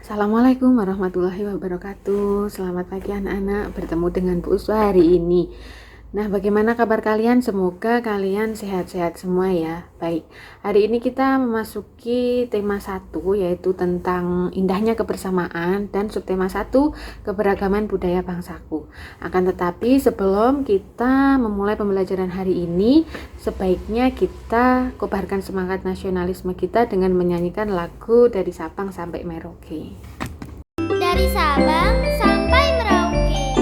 Assalamualaikum warahmatullahi wabarakatuh. Selamat pagi anak-anak, bertemu dengan Bu Uswa hari ini. Nah, bagaimana kabar kalian? Semoga kalian sehat-sehat semua ya. Baik, hari ini kita memasuki tema 1, yaitu tentang indahnya kebersamaan, dan subtema 1, keberagaman budaya bangsaku. Akan tetapi sebelum kita memulai pembelajaran hari ini, sebaiknya kita kobarkan semangat nasionalisme kita dengan menyanyikan lagu Dari Sabang sampai Merauke. Dari Sabang sampai Merauke.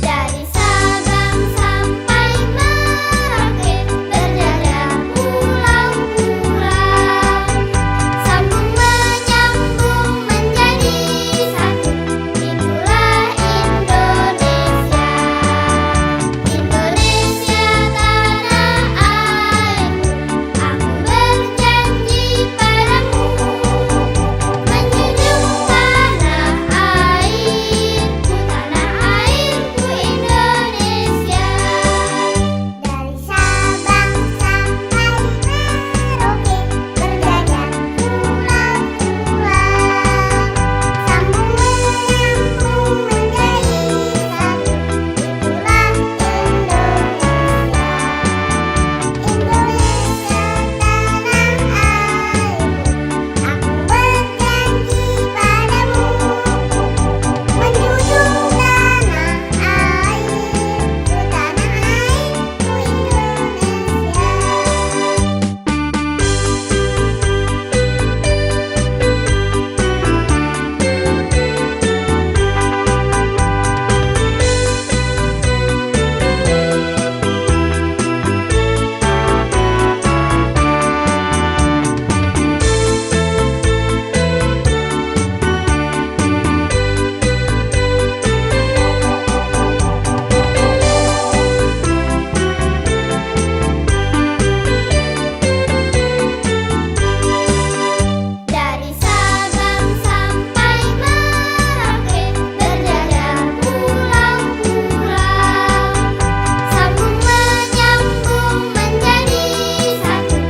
Dari Sabang sampai Merauke, berjajah pulau-pulau, sambung menyambung menjadi satu. Itulah Indonesia. Indonesia tanah airku, aku berjanji padamu, menjunjung tanah airku Indonesia. Dari Sabang sampai Merauke, berjajah pulau-pulau, sambung menyambung menjadi satu. Itulah Indonesia. Indonesia tanah airku, aku berjanji padamu, menjunjung tanah airku Indonesia. Dari Sabang sampai Merauke, berjajah pulau-pulau, sambung menyambung menjadi satu.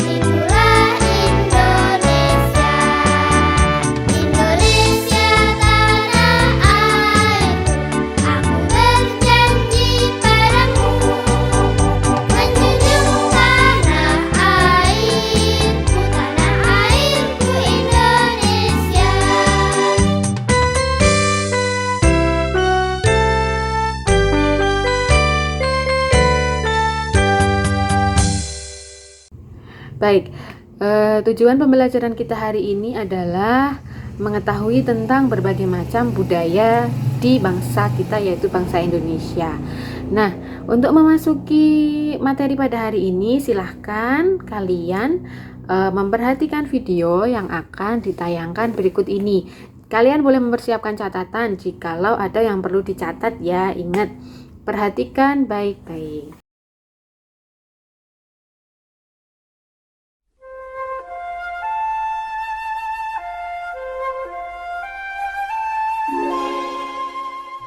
Itulah Indonesia. Indonesia tanah airku, aku berjanji padamu, menjunjung tanah airku Indonesia. Baik, tujuan pembelajaran kita hari ini adalah mengetahui tentang berbagai macam budaya di bangsa kita, yaitu bangsa Indonesia. Nah, untuk memasuki materi pada hari ini, silahkan kalian memperhatikan video yang akan ditayangkan berikut ini. Kalian boleh mempersiapkan catatan jikalau ada yang perlu dicatat ya. Ingat, perhatikan baik-baik.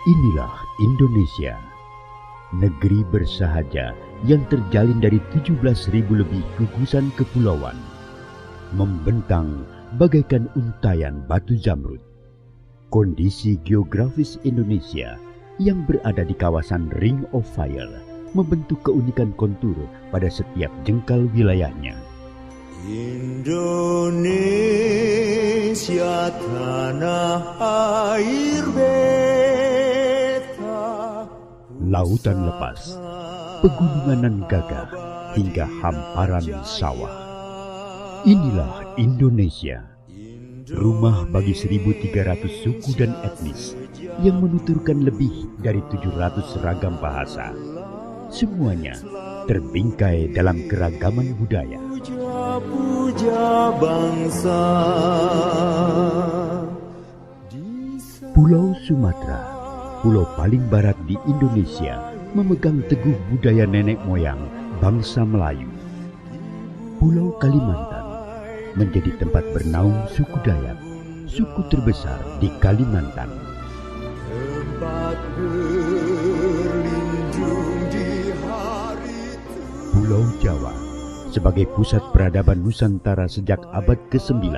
Inilah Indonesia, negeri bersahaja yang terjalin dari 17.000 lebih gugusan kepulauan, membentang bagaikan untayan batu zamrud. Kondisi geografis Indonesia yang berada di kawasan Ring of Fire membentuk keunikan kontur pada setiap jengkal wilayahnya. Indonesia tanah air beta, Lautan lepas, pegunungan nan gagah, hingga hamparan sawah. Inilah Indonesia, rumah bagi 1.300 suku dan etnis yang menuturkan lebih dari 700 ragam bahasa. Semuanya terbingkai dalam keragaman budaya. puja bangsa. Pulau Sumatera, pulau paling barat di Indonesia, memegang teguh budaya nenek moyang bangsa Melayu. Pulau Kalimantan menjadi tempat bernaung suku Dayak, suku terbesar di Kalimantan. Tempat berlindung di sebagai pusat peradaban Nusantara sejak abad ke-9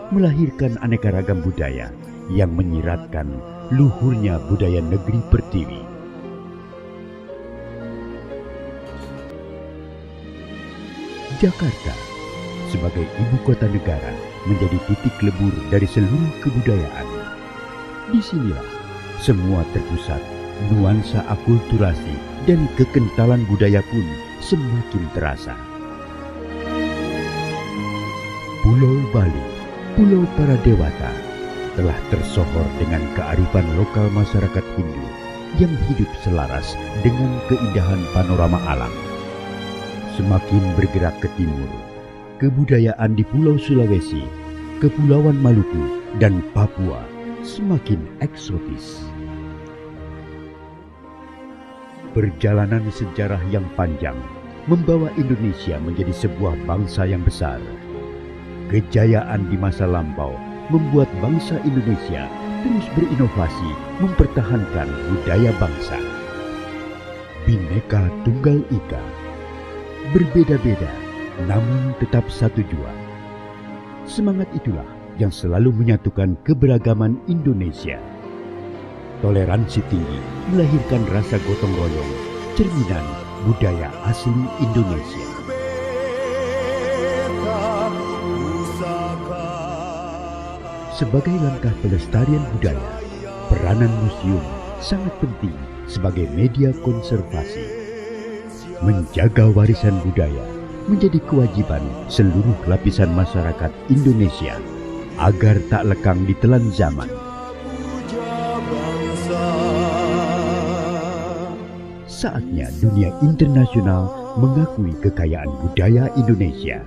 melahirkan aneka ragam budaya yang menyiratkan luhurnya budaya negeri Pertiwi. Jakarta sebagai ibu kota negara menjadi titik lebur dari seluruh kebudayaan. Disinilah semua terpusat, nuansa akulturasi dan kekentalan budaya pun semakin terasa. Pulau Bali, Pulau para Dewata, telah tersohor dengan kearifan lokal masyarakat Hindu yang hidup selaras dengan keindahan panorama alam. Semakin bergerak ke timur, kebudayaan di Pulau Sulawesi, Kepulauan Maluku, dan Papua semakin eksotis. Perjalanan sejarah yang panjang membawa Indonesia menjadi sebuah bangsa yang besar. Kejayaan di masa lampau membuat bangsa Indonesia terus berinovasi mempertahankan budaya bangsa. Bhinneka Tunggal Ika, berbeda-beda namun tetap satu jua. Semangat itulah yang selalu menyatukan keberagaman Indonesia. Toleransi tinggi melahirkan rasa gotong royong, cerminan budaya asli Indonesia. Sebagai langkah pelestarian budaya, peranan museum sangat penting sebagai media konservasi. Menjaga warisan budaya menjadi kewajiban seluruh lapisan masyarakat Indonesia agar tak lekang ditelan zaman. Saatnya dunia internasional mengakui kekayaan budaya Indonesia.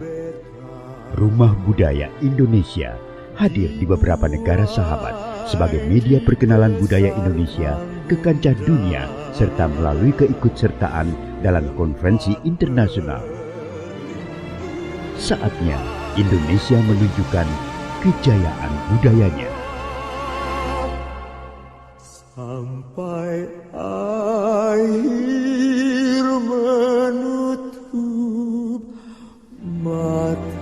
Rumah Budaya Indonesia hadir di beberapa negara sahabat sebagai media perkenalan budaya Indonesia ke kancah dunia serta melalui keikutsertaan dalam konferensi internasional. Saatnya Indonesia menunjukkan kejayaan budayanya. Sampai akhir menutup mata.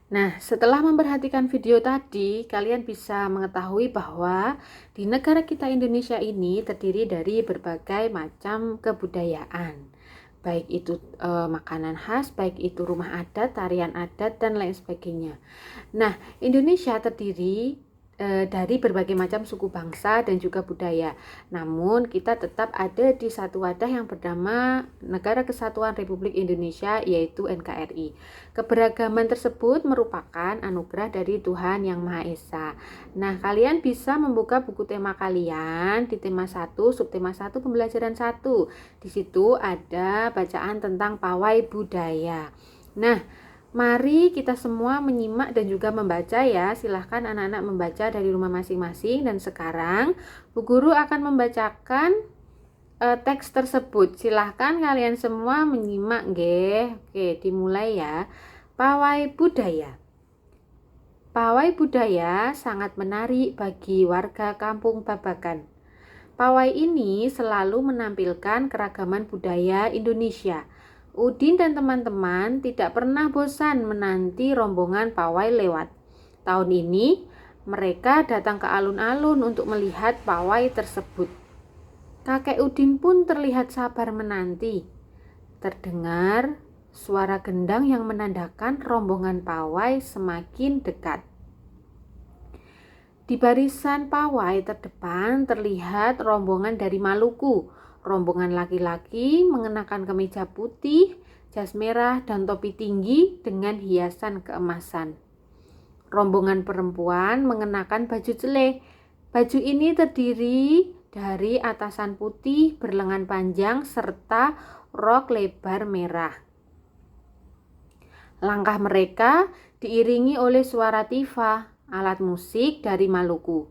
Nah, setelah memperhatikan video tadi, kalian bisa mengetahui bahwa di negara kita Indonesia ini terdiri dari berbagai macam kebudayaan. Baik itu makanan khas, baik itu rumah adat, tarian adat, dan lain sebagainya. Nah, Indonesia terdiri dari berbagai macam suku bangsa dan juga budaya. Namun kita tetap ada di satu wadah yang bernama Negara Kesatuan Republik Indonesia, yaitu NKRI. Keberagaman tersebut merupakan anugerah dari Tuhan Yang Maha Esa. Nah, kalian bisa membuka buku tema kalian di tema 1, subtema 1, pembelajaran 1. Di situ ada bacaan tentang pawai budaya. Nah, mari kita semua menyimak dan juga membaca ya. Silahkan anak-anak membaca dari rumah masing-masing. Dan sekarang Bu Guru akan membacakan teks tersebut. Silahkan kalian semua menyimak nggih. Oke, dimulai ya. Pawai budaya. Pawai budaya sangat menarik bagi warga Kampung Babakan. Pawai ini selalu menampilkan keragaman budaya Indonesia. Udin dan teman-teman tidak pernah bosan menanti rombongan pawai lewat. Tahun ini mereka datang ke alun-alun untuk melihat pawai tersebut. Kakek Udin pun terlihat sabar menanti. Terdengar suara gendang yang menandakan rombongan pawai semakin dekat. Di barisan pawai terdepan terlihat rombongan dari Maluku. Rombongan laki-laki mengenakan kemeja putih, jas merah, dan topi tinggi dengan hiasan keemasan. Rombongan perempuan mengenakan baju celeh. Baju ini terdiri dari atasan putih berlengan panjang serta rok lebar merah. Langkah mereka diiringi oleh suara tifa, alat musik dari Maluku.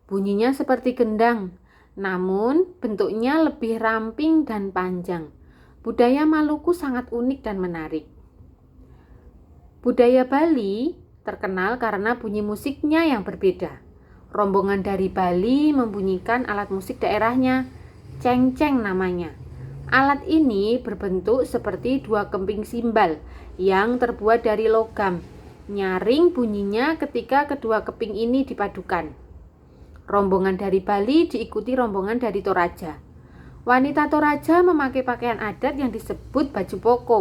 Bunyinya seperti gendang, namun bentuknya lebih ramping dan panjang. Budaya Maluku sangat unik dan menarik. Budaya Bali terkenal karena bunyi musiknya yang berbeda. Rombongan dari Bali membunyikan alat musik daerahnya, cengceng namanya. Alat ini berbentuk seperti dua kemping simbal yang terbuat dari logam. Nyaring bunyinya ketika kedua keping ini dipadukan. Rombongan dari Bali diikuti rombongan dari Toraja. Wanita Toraja memakai pakaian adat yang disebut baju poko.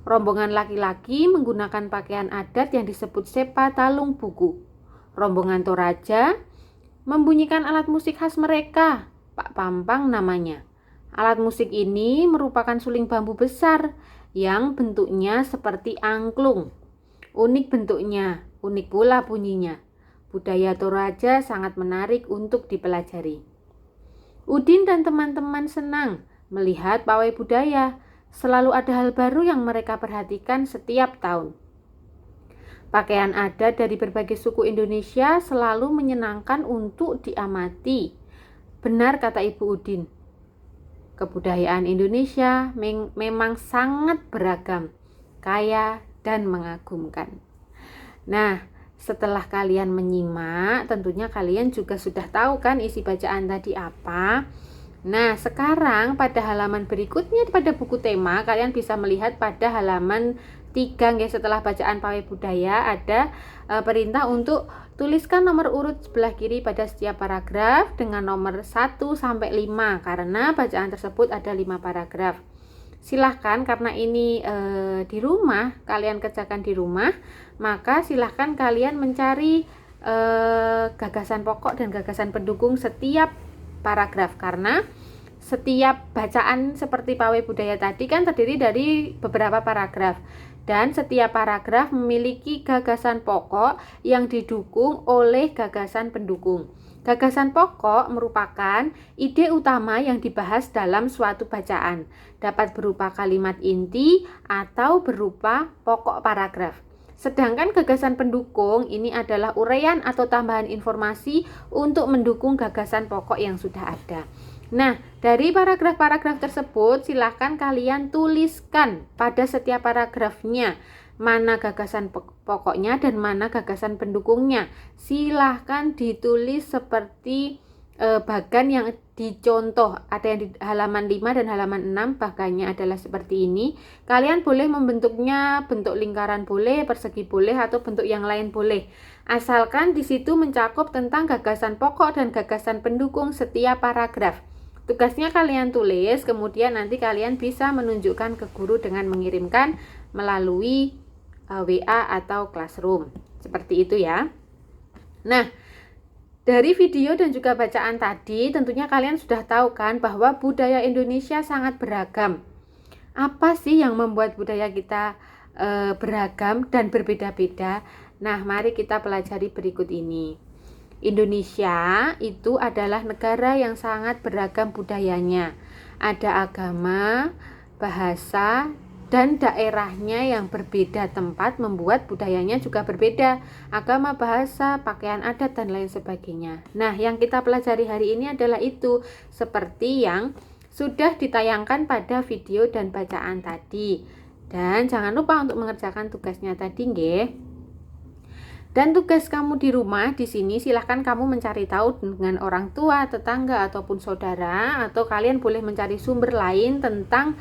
Rombongan laki-laki menggunakan pakaian adat yang disebut sepa talung buku. Rombongan Toraja membunyikan alat musik khas mereka, Pak Pampang namanya. Alat musik ini merupakan suling bambu besar yang bentuknya seperti angklung. Unik bentuknya, unik pula bunyinya. Budaya Toraja sangat menarik untuk dipelajari. Udin dan teman-teman senang melihat pawai budaya. Selalu ada hal baru yang mereka perhatikan setiap tahun. Pakaian adat dari berbagai suku Indonesia selalu menyenangkan untuk diamati. Benar kata Ibu Udin. Kebudayaan Indonesia memang sangat beragam, kaya, dan mengagumkan. Nah, setelah kalian menyimak, tentunya kalian juga sudah tahu kan isi bacaan tadi apa. Nah, sekarang pada halaman berikutnya pada buku tema, kalian bisa melihat pada halaman 3 ya, setelah bacaan pawai budaya ada perintah untuk tuliskan nomor urut sebelah kiri pada setiap paragraf dengan nomor 1 sampai 5 karena bacaan tersebut ada 5 paragraf. Silahkan karena ini di rumah, kalian kerjakan di rumah, maka silahkan kalian mencari gagasan pokok dan gagasan pendukung setiap paragraf, karena setiap bacaan seperti pawai budaya tadi kan terdiri dari beberapa paragraf dan setiap paragraf memiliki gagasan pokok yang didukung oleh gagasan pendukung. Gagasan pokok merupakan ide utama yang dibahas dalam suatu bacaan, dapat berupa kalimat inti atau berupa pokok paragraf. Sedangkan gagasan pendukung ini adalah uraian atau tambahan informasi untuk mendukung gagasan pokok yang sudah ada. Nah, dari paragraf-paragraf tersebut silahkan kalian tuliskan pada setiap paragrafnya mana gagasan pokoknya dan mana gagasan pendukungnya. Silahkan ditulis seperti bagan yang dicontoh, ada yang di halaman 5 dan halaman 6 bagannya adalah seperti ini. Kalian boleh membentuknya bentuk lingkaran boleh, persegi boleh, atau bentuk yang lain boleh. Asalkan di situ mencakup tentang gagasan pokok dan gagasan pendukung setiap paragraf. Tugasnya kalian tulis, kemudian nanti kalian bisa menunjukkan ke guru dengan mengirimkan melalui WA atau Classroom. Seperti itu ya. Nah, dari video dan juga bacaan tadi tentunya kalian sudah tahu kan bahwa budaya Indonesia sangat beragam. Apa sih yang membuat budaya kita beragam dan berbeda-beda? Nah, mari kita pelajari berikut ini. Indonesia itu adalah negara yang sangat beragam budayanya. Ada agama, bahasa, dan daerahnya yang berbeda tempat membuat budayanya juga berbeda. Agama, bahasa, pakaian adat, dan lain sebagainya. Nah, yang kita pelajari hari ini adalah itu, seperti yang sudah ditayangkan pada video dan bacaan tadi. Dan jangan lupa untuk mengerjakan tugasnya tadi, nggih. Dan tugas kamu di rumah di sini silahkan kamu mencari tahu dengan orang tua, tetangga, ataupun saudara, atau kalian boleh mencari sumber lain tentang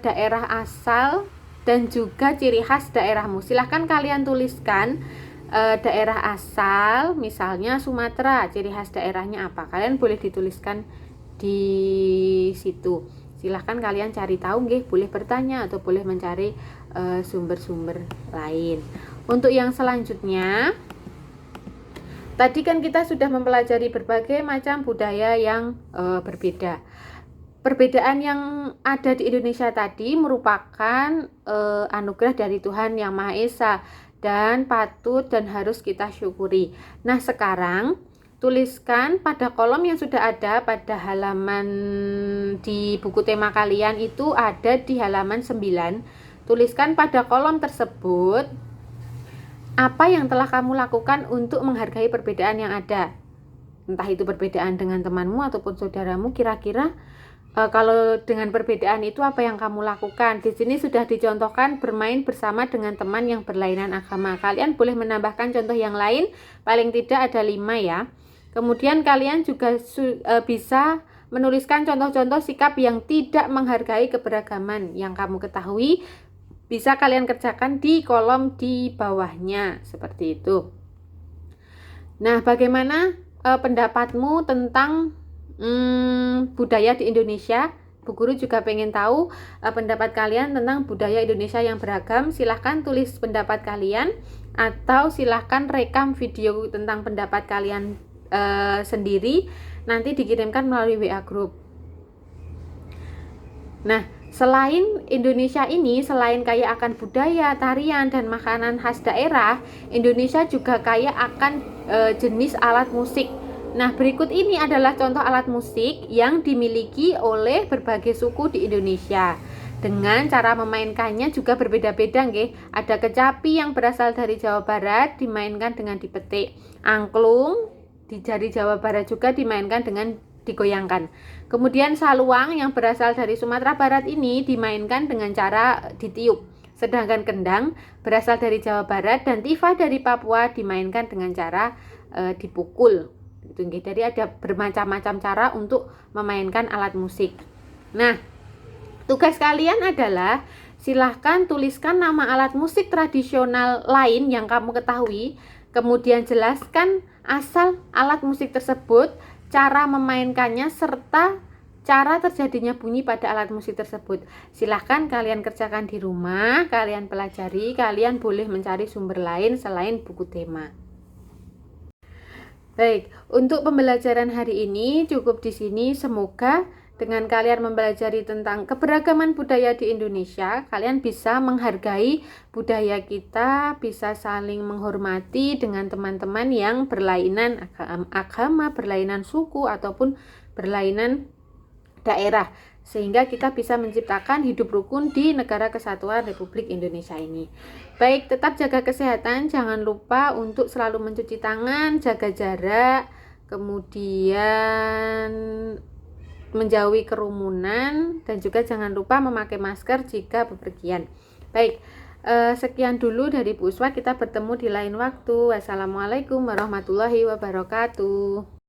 daerah asal dan juga ciri khas daerahmu. Silahkan kalian tuliskan daerah asal, misalnya Sumatera, ciri khas daerahnya apa. Kalian boleh dituliskan di situ. Silahkan kalian cari tahu, nggih, boleh bertanya atau boleh mencari sumber-sumber lain. Untuk yang selanjutnya, tadi kan kita sudah mempelajari berbagai macam budaya yang berbeda. Perbedaan yang ada di Indonesia tadi merupakan anugerah dari Tuhan Yang Maha Esa dan patut dan harus kita syukuri. Nah, sekarang tuliskan pada kolom yang sudah ada pada halaman di buku tema kalian, itu ada di halaman 9. Tuliskan pada kolom tersebut apa yang telah kamu lakukan untuk menghargai perbedaan yang ada. entah itu perbedaan dengan temanmu ataupun saudaramu, kira-kira kalau dengan perbedaan itu apa yang kamu lakukan? Di sini sudah dicontohkan bermain bersama dengan teman yang berlainan agama. Kalian boleh menambahkan contoh yang lain, paling tidak ada 5 ya. Kemudian kalian juga bisa menuliskan contoh-contoh sikap yang tidak menghargai keberagaman yang kamu ketahui. Bisa kalian kerjakan di kolom di bawahnya, seperti itu. Nah, bagaimana pendapatmu tentang budaya di Indonesia? Bu Guru juga pengen tahu pendapat kalian tentang budaya Indonesia yang beragam. Silahkan tulis pendapat kalian atau silahkan rekam video tentang pendapat kalian sendiri, nanti dikirimkan melalui WA group. Nah, selain Indonesia ini, selain kaya akan budaya, tarian, dan makanan khas daerah, Indonesia juga kaya akan jenis alat musik. Nah, berikut ini adalah contoh alat musik yang dimiliki oleh berbagai suku di Indonesia. Dengan cara memainkannya juga berbeda-beda, nggih. Ada kecapi yang berasal dari Jawa Barat dimainkan dengan dipetik. Angklung dari Jawa Barat juga dimainkan dengan digoyangkan. Kemudian saluang yang berasal dari Sumatera Barat ini dimainkan dengan cara ditiup. Sedangkan kendang berasal dari Jawa Barat dan tifa dari Papua dimainkan dengan cara dipukul. Jadi ada bermacam-macam cara untuk memainkan alat musik. Nah, tugas kalian adalah silahkan tuliskan nama alat musik tradisional lain yang kamu ketahui, kemudian jelaskan asal alat musik tersebut, cara memainkannya, serta cara terjadinya bunyi pada alat musik tersebut. Silahkan kalian kerjakan di rumah, kalian pelajari, kalian boleh mencari sumber lain selain buku tema. Baik, untuk pembelajaran hari ini cukup di sini. Semoga dengan kalian mempelajari tentang keberagaman budaya di Indonesia, kalian bisa menghargai budaya kita, bisa saling menghormati dengan teman-teman yang berlainan agama, berlainan suku, ataupun berlainan daerah, sehingga kita bisa menciptakan hidup rukun di Negara Kesatuan Republik Indonesia ini. Baik, tetap jaga kesehatan, jangan lupa untuk selalu mencuci tangan, jaga jarak, kemudian menjauhi kerumunan, dan juga jangan lupa memakai masker jika bepergian. Baik, sekian dulu dari Bu Uswa, kita bertemu di lain waktu. Wassalamualaikum warahmatullahi wabarakatuh.